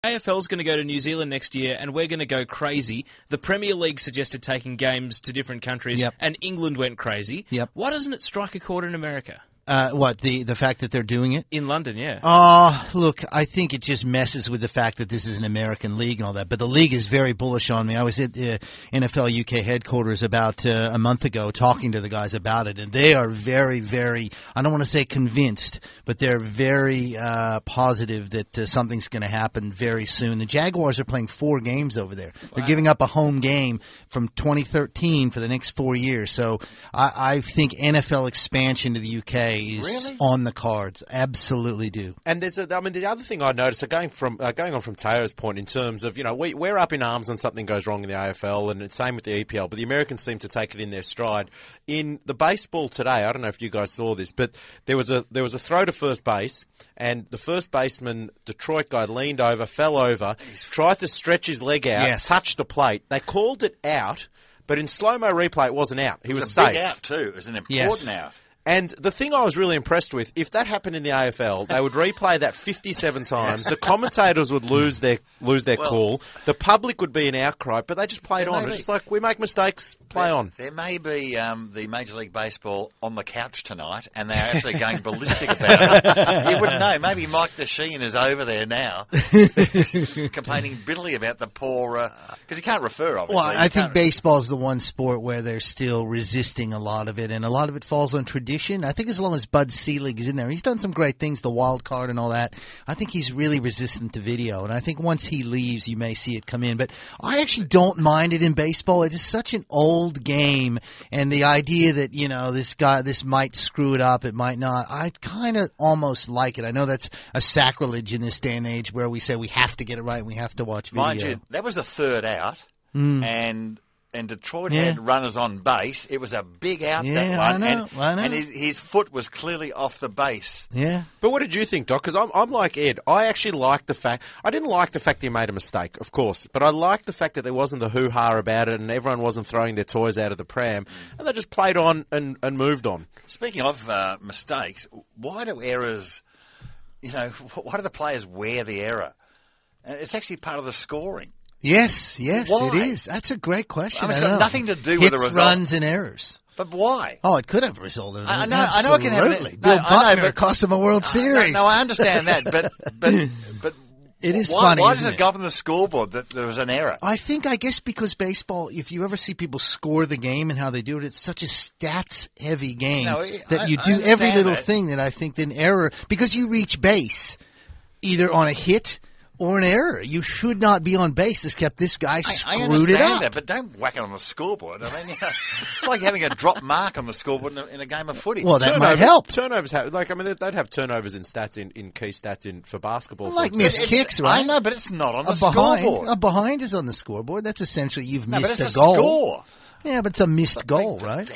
AFL's going to go to New Zealand next year and we're going to go crazy. The Premier League suggested taking games to different countries and England went crazy. Why doesn't it strike a chord in America? What, the fact that they're doing it? In London, yeah. Look, I think it just messes with the fact that this is an American league and all that. But the league is very bullish on me. I was at the NFL UK headquarters about a month ago talking to the guys about it. And they are very, very, I don't want to say convinced, but they're very positive that something's going to happen very soon. The Jaguars are playing 4 games over there. Wow. They're giving up a home game from 2013 for the next 4 years. So I think NFL expansion to the UK is on the cards. Absolutely do. And there's the other thing I noticed, so going on from Taylor's point in terms of, we're up in arms when something goes wrong in the AFL, and it's same with the EPL, but the Americans seem to take it in their stride. In the baseball today, I don't know if you guys saw this, but there was a throw to first base, and the first baseman, Detroit guy, leaned over, fell over, tried to stretch his leg out, touched the plate. They called it out, but in slow-mo replay it wasn't out. He was safe. Big out too. It was an important out. And the thing I was really impressed with, if that happened in the AFL, they would replay that 57 times. The commentators would lose their call. The public would be an outcry, but they just played on. It's just like, we make mistakes, play on. There may be the Major League Baseball on the couch tonight, and they're actually going ballistic about it. You wouldn't know. Maybe Mike DeSheen is over there now, complaining bitterly about the poor... Because he can't refer, obviously. Well, I think baseball is the one sport where they're still resisting a lot of it, and a lot of it falls on tradition. I think as long as Bud Selig is in there, he's done some great things, the wild card and all that. I think he's really resistant to video, and I think once he leaves, you may see it come in. But I actually don't mind it in baseball. It is such an old game, and the idea that, this might screw it up, it might not, I kind of almost like it. I know that's a sacrilege in this day and age where we say we have to get it right and we have to watch video. Mind you, that was the third out, and Detroit had runners on base. It was a big out, that one. I know. And his foot was clearly off the base. Yeah. But what did you think, Doc? Because I'm like Ed. I actually liked the fact... I didn't like the fact that he made a mistake, of course. But I liked the fact that there wasn't the hoo-ha about it and everyone wasn't throwing their toys out of the pram. And they just played on and moved on. Speaking of mistakes, why do errors... why do the players wear the error? It's actually part of the scoring. Yes, why? It is. That's a great question. It's got nothing to do with the result. Runs, and errors. But why? Oh, it could have resulted in I know it can have Bill Butler cost him a World Series. No, I understand that, but it is funny. Why does it go up on the scoreboard that there was an error? I guess because baseball, if you ever see people score the game and how they do it, it's such a stats-heavy game that you do every little thing that I think an error, because you reach base either on a hit or an error. You should not be on base, except this guy screwed it up. I understand that, but don't whack it on the scoreboard. I mean, it's like having a drop mark on the scoreboard in a game of footy. Well, that might help. Turnovers they'd have turnovers in stats in key stats for basketball. Like missed kicks, right? I know, but it's not on the scoreboard. A behind is on the scoreboard. That's essentially you've missed but it's a goal. Score. Yeah, but it's a missed goal, right?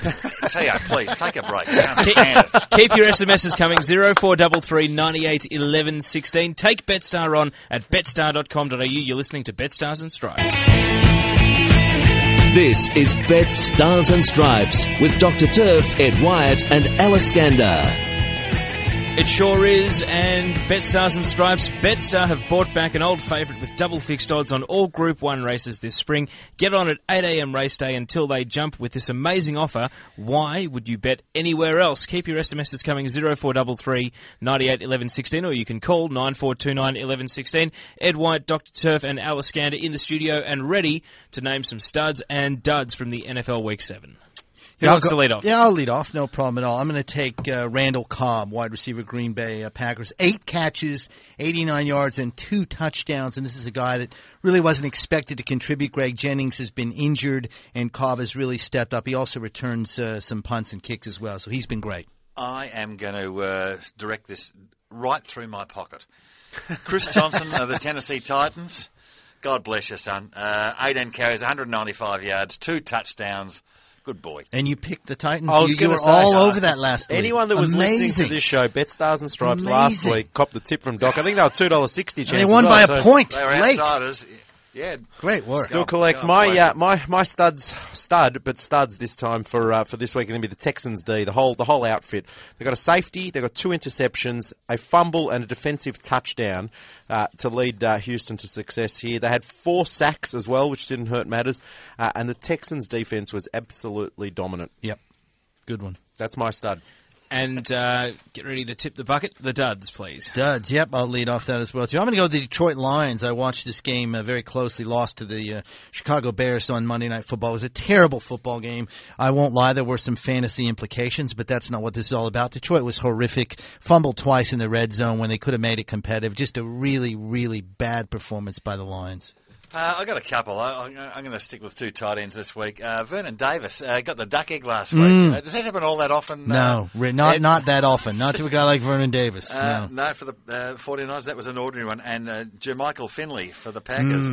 I tell you, please, take a break. I understand it. Keep your SMSs coming, 0433 98 11 16. Take Betstar on at betstar.com.au. You're listening to Betstars and Stripes. This is Betstars and Stripes with Dr. Turf, Ed Wyatt and Alice Gander. It sure is, and Betstars and Stripes. Betstar have brought back an old favourite with double fixed odds on all Group 1 races this spring. Get on at 8 a.m. race day until they jump with this amazing offer. Why would you bet anywhere else? Keep your SMSs coming, 0433 98 11 16, or you can call 9429 11 16. Ed White, Dr. Turf and Alice Gander in the studio and ready to name some studs and duds from the NFL Week 7. Who wants to lead off? Yeah, I'll lead off. No problem at all. I'm going to take Randall Cobb, wide receiver, Green Bay Packers. 8 catches, 89 yards, and 2 touchdowns. And this is a guy that really wasn't expected to contribute. Greg Jennings has been injured, and Cobb has really stepped up. He also returns some punts and kicks as well, so he's been great. I am going to direct this right through my pocket. Chris Johnson of the Tennessee Titans. God bless you, son. 18 carries, 195 yards, 2 touchdowns. Good boy. And you picked the Titans. You were all over that last week. Anyone that was listening to this show, Betstars and Stripes last week, copped the tip from Doc. I think they were $2.60. They won by a point. They were late. outsiders. Yeah, Great work. Still collects my studs this time for this week. Going to be the Texans D, the whole outfit. They've got a safety, they've got 2 interceptions, a fumble, and a defensive touchdown to lead Houston to success here. They had 4 sacks as well, which didn't hurt matters, and the Texans defense was absolutely dominant. Yep, good one. That's my stud. And get ready to tip the bucket. The duds, please. Duds, yep, I'll lead off that as well, too. I'm going to go with the Detroit Lions. I watched this game very closely, lost to the Chicago Bears on Monday Night Football. It was a terrible football game. I won't lie, there were some fantasy implications, but that's not what this is all about. Detroit was horrific, fumbled twice in the red zone when they could have made it competitive. Just a really, really bad performance by the Lions. I got a couple. I'm going to stick with 2 tight ends this week. Vernon Davis got the duck egg last week. Does that happen all that often? No, not that often. Not to a guy like Vernon Davis. No, for the 49ers, that was an ordinary one. And Jermichael Finley for the Packers.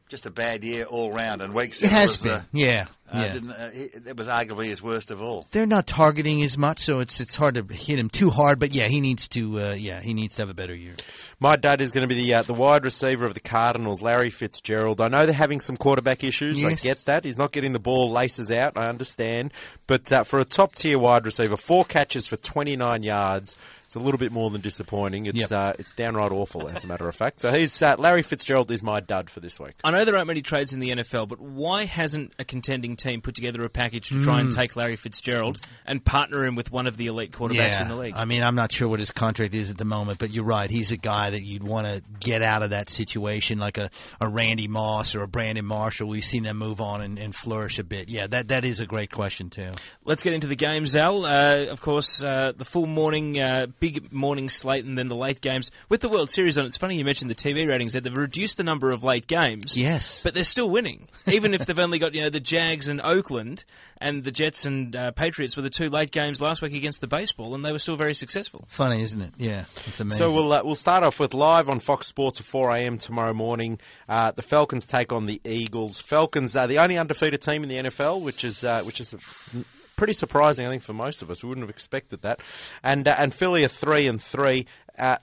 Just a bad year all round. And week 7 it has been, yeah. It was arguably his worst of all. They're not targeting as much, so it's hard to hit him too hard. But yeah, he needs to have a better year. My dad is going to be the wide receiver of the Cardinals, Larry Fitzgerald. I know they're having some quarterback issues. Yes. I get that. He's not getting the ball laces out. I understand. But for a top tier wide receiver, 4 catches for 29 yards. It's a little bit more than disappointing. It's downright awful, as a matter of fact. So Larry Fitzgerald is my dud for this week. I know there aren't many trades in the NFL, but why hasn't a contending team put together a package to try and take Larry Fitzgerald and partner him with one of the elite quarterbacks in the league? I mean, I'm not sure what his contract is at the moment, but you're right. He's a guy that you'd want to get out of that situation, like a Randy Moss or a Brandon Marshall. We've seen them move on and flourish a bit. Yeah, that is a great question, too. Let's get into the games, Al. Of course, the full morning... big morning slate and then the late games. With the World Series on, it's funny you mentioned the TV ratings there. They've reduced the number of late games. Yes. But they're still winning. Even if they've only got, the Jags and Oakland and the Jets and Patriots were the 2 late games last week against the baseball, and they were still very successful. Funny, isn't it? Yeah, it's amazing. So we'll start off with live on Fox Sports at 4 a.m. tomorrow morning. The Falcons take on the Eagles. Falcons are the only undefeated team in the NFL, which is pretty surprising, I think, for most of us. We wouldn't have expected that. And Philly are 3-3.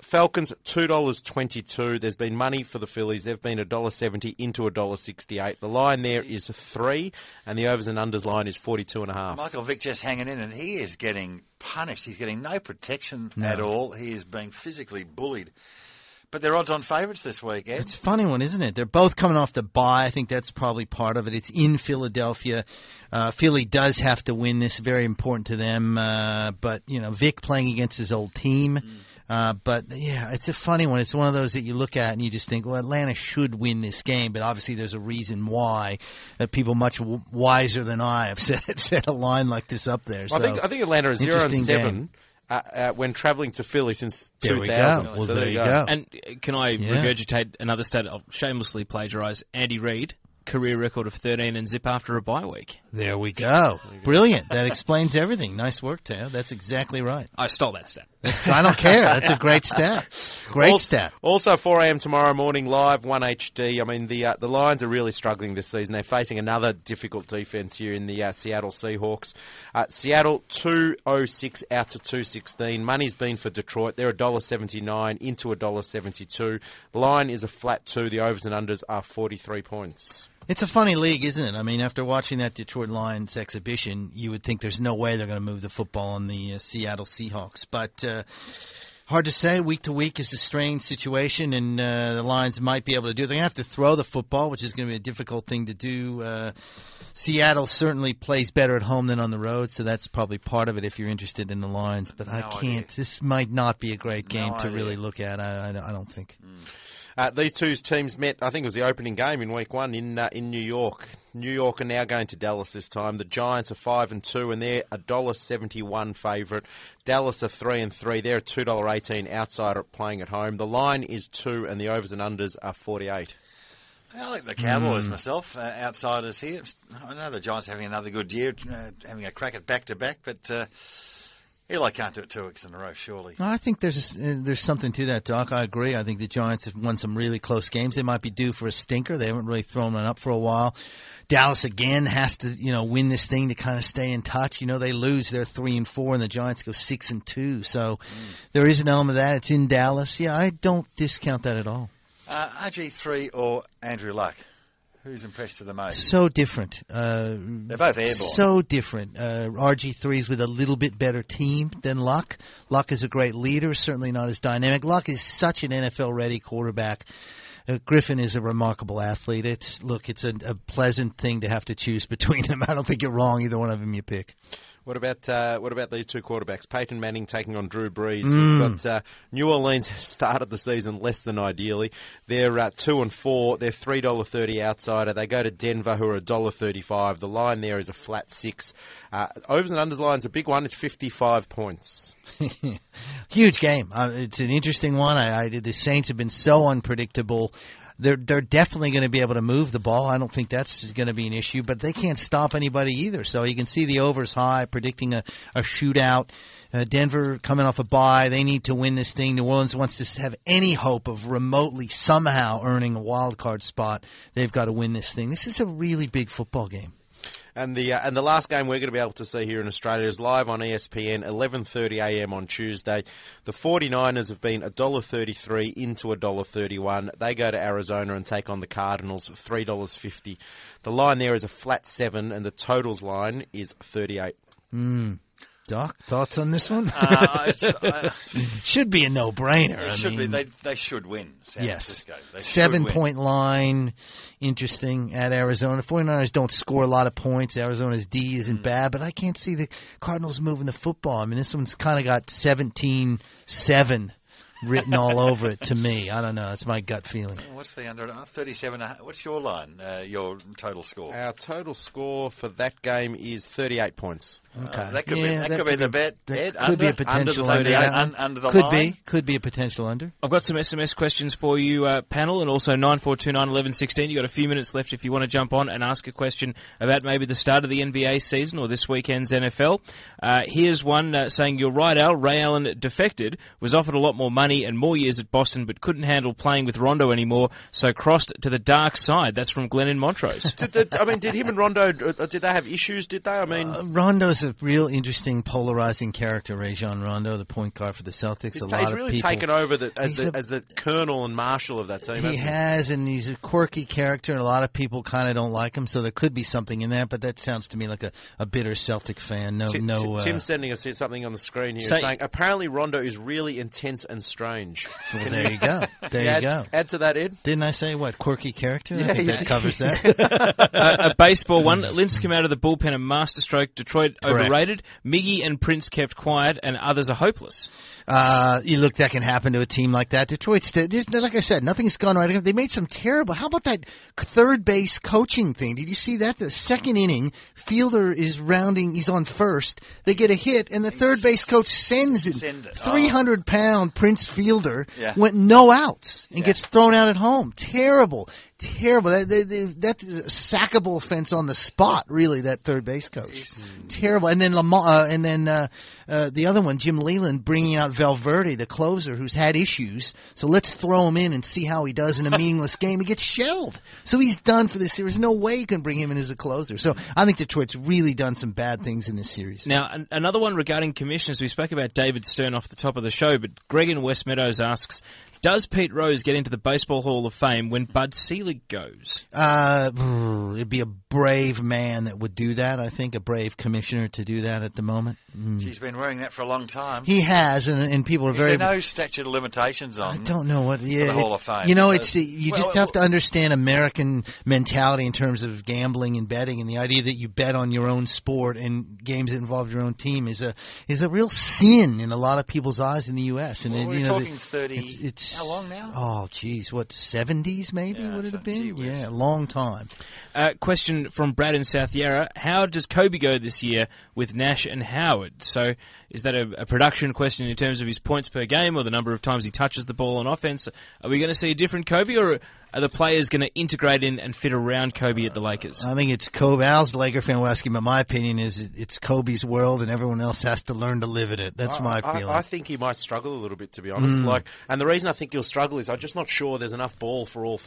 Falcons $2.22. There's been money for the Phillies. They've been $1.70 into $1.68. The line there is 3, and the overs and unders line is 42.5. Michael Vick just hanging in, and he is getting punished. He's getting no protection at all. He is being physically bullied. But they're odds-on favourites this week, Ed. It's a funny one, isn't it? They're both coming off the bye. I think that's probably part of it. It's in Philadelphia. Philly does have to win this. Very important to them. But, Vic playing against his old team. But, yeah, it's a funny one. It's one of those that you look at and you just think, well, Atlanta should win this game. But obviously there's a reason why. People much wiser than I have set a line like this up there. Well, So, I think Atlanta is 0-7. When travelling to Philly since 2000. Well, there you go. And can I regurgitate another stat? I'll shamelessly plagiarise. Andy Reid, career record of 13 and zip after a bye week. There we go. Brilliant. That explains everything. Nice work, Teo. That's exactly right. I stole that stat. I don't care. That's a great stat. Great stat. Also 4 a.m. tomorrow morning, live, 1 HD. I mean, the Lions are really struggling this season. They're facing another difficult defense here in the Seattle Seahawks. Seattle, 206 out to 216. Money's been for Detroit. They're $1.79 into $1.72. The line is a flat 2. The overs and unders are 43 points. It's a funny league, isn't it? I mean, after watching that Detroit Lions exhibition, you would think there's no way they're going to move the football on the Seattle Seahawks. But hard to say. Week to week is a strange situation, and the Lions might be able to do it. They're going to have to throw the football, which is going to be a difficult thing to do. Seattle certainly plays better at home than on the road, so that's probably part of it if you're interested in the Lions. But I can't. Idea. This might not be a great game to really look at, I don't think. These two teams met, I think it was the opening game in week 1 in New York. New York are now going to Dallas this time. The Giants are 5-2 and they're $1.71 favourite. Dallas are 3-3. They're a $2.18 outsider playing at home. The line is 2 and the overs and unders are 48. I like the Cowboys myself, outsiders here. I know the Giants are having another good year, having a crack at back-to-back, but... Eli can't do it 2 weeks in a row, surely. I think there's something to that, Doc. I agree. I think the Giants have won some really close games. They might be due for a stinker. They haven't really thrown one up for a while. Dallas, again, has to, win this thing to kind of stay in touch. They lose, they're 3-4, and the Giants go 6-2. So there is an element of that. It's in Dallas. Yeah, I don't discount that at all. RG3 or Andrew Luck? Who's impressed you the most? So different. They're both airborne. So different. RG3's with a little bit better team than Luck. Luck is a great leader, certainly not as dynamic. Luck is such an NFL-ready quarterback. Griffin is a remarkable athlete. It's a pleasant thing to have to choose between them. I don't think you're wrong, either one of them you pick. What about these two quarterbacks? Peyton Manning taking on Drew Brees. We've got New Orleans started the season less than ideally. They're 2-4. They're $3.30 outsider. They go to Denver, who are $1.35. The line there is a flat 6. Overs and unders line's a big one. It's 55 points. Huge game. It's an interesting one. The Saints have been so unpredictable. They're definitely going to be able to move the ball. I don't think that's going to be an issue, but they can't stop anybody either. So you can see the overs high, predicting a shootout. Denver coming off a bye. They need to win this thing. New Orleans wants to have any hope of remotely somehow earning a wild card spot. They've got to win this thing. This is a really big football game. And the last game we're going to be able to see here in Australia is live on ESPN, 11:30 a.m. on Tuesday. The 49ers have been $1.33 into $1.31. They go to Arizona and take on the Cardinals, $3.50. The line there is a flat 7, and the totals line is 38. Doc, thoughts on this one? Should be a no-brainer. It should be. They should win. San Francisco. They 7-point line. Interesting at Arizona. 49ers don't score a lot of points. Arizona's D isn't bad, but I can't see the Cardinals moving the football. I mean, this one's kind of got 17-7 written all over it to me. I don't know. That's my gut feeling. What's the under? 37. What's your line? Your total score? Our total score for that game is 38 points. Okay, that could be the bet. That Ed, could be a potential under. Under the line. Could be a potential under. I've got some SMS questions for you, panel, and also 94291116. You've got a few minutes left if you want to jump on and ask a question about maybe the start of the NBA season or this weekend's NFL. Here's one saying, you're right, Al. Ray Allen defected, was offered a lot more money and more years at Boston, but couldn't handle playing with Rondo anymore, so crossed to the dark side. That's from Glenn in Montrose. Did him and Rondo, did they have issues, did they? I mean, Rondo's a real interesting, polarizing character, Rajon Rondo, the point guard for the Celtics. He's really taken over as the colonel and marshal of that team, He has, and he's a quirky character, and a lot of people kind of don't like him, so there could be something in that, but that sounds to me like a bitter Celtic fan. Tim's sending us something on the screen here saying, apparently Rondo is really intense and strange. Well, there you go. There you go. Add to that, Ed. Didn't I say, quirky character? Yeah, I think that covers that. A baseball one. Lincecum out of the bullpen and masterstroke. Detroit overrated. Miggy and Prince kept quiet, and others are hopeless. That can happen to a team like that. Detroit's, like I said, nothing's gone right. They made some terrible. How about that third base coaching thing? Did you see that? The second inning, fielder is rounding. He's on first. They get a hit, and the third base coach sends it. 300-pound Prince fielder went no outs and gets thrown out at home. Terrible. That's a sackable offense on the spot, really, that third base coach. Terrible. And then the other one, Jim Leland, bringing out Valverde, the closer, who's had issues. So let's throw him in and see how he does in a meaningless game. He gets shelled. So he's done for this series. No way you can bring him in as a closer. So I think Detroit's really done some bad things in this series. Now, another one regarding commissioners. We spoke about David Stern off the top of the show, but Greg in West Meadows asks, does Pete Rose get into the Baseball Hall of Fame when Bud Selig goes? It'd be a brave man that would do that, I think, a brave commissioner to do that at the moment. He's been wearing that for a long time. He has, and people are Is very... there no statute of limitations on I don't know what... Yeah, for the Hall of Fame? You know, you just have to understand American mentality in terms of gambling and betting, and the idea that you bet on your own sport and games that involve your own team is a real sin in a lot of people's eyes in the U.S. And we're talking 30... How long now? Oh, geez, 70s maybe would it have been? Yeah, a long time. Question from Brad in South Yarra. How does Kobe go this year with Nash and Howard? So is that a production question in terms of his points per game or the number of times he touches the ball on offense? Are we going to see a different Kobe, or are the players going to integrate in and fit around Kobe at the Lakers? I think it's Kobe. Al's the Laker fan will ask him, but my opinion is it's Kobe's world and everyone else has to learn to live in it. That's my feeling. I think he might struggle a little bit, to be honest. And the reason I think he'll struggle is I'm just not sure there's enough ball for all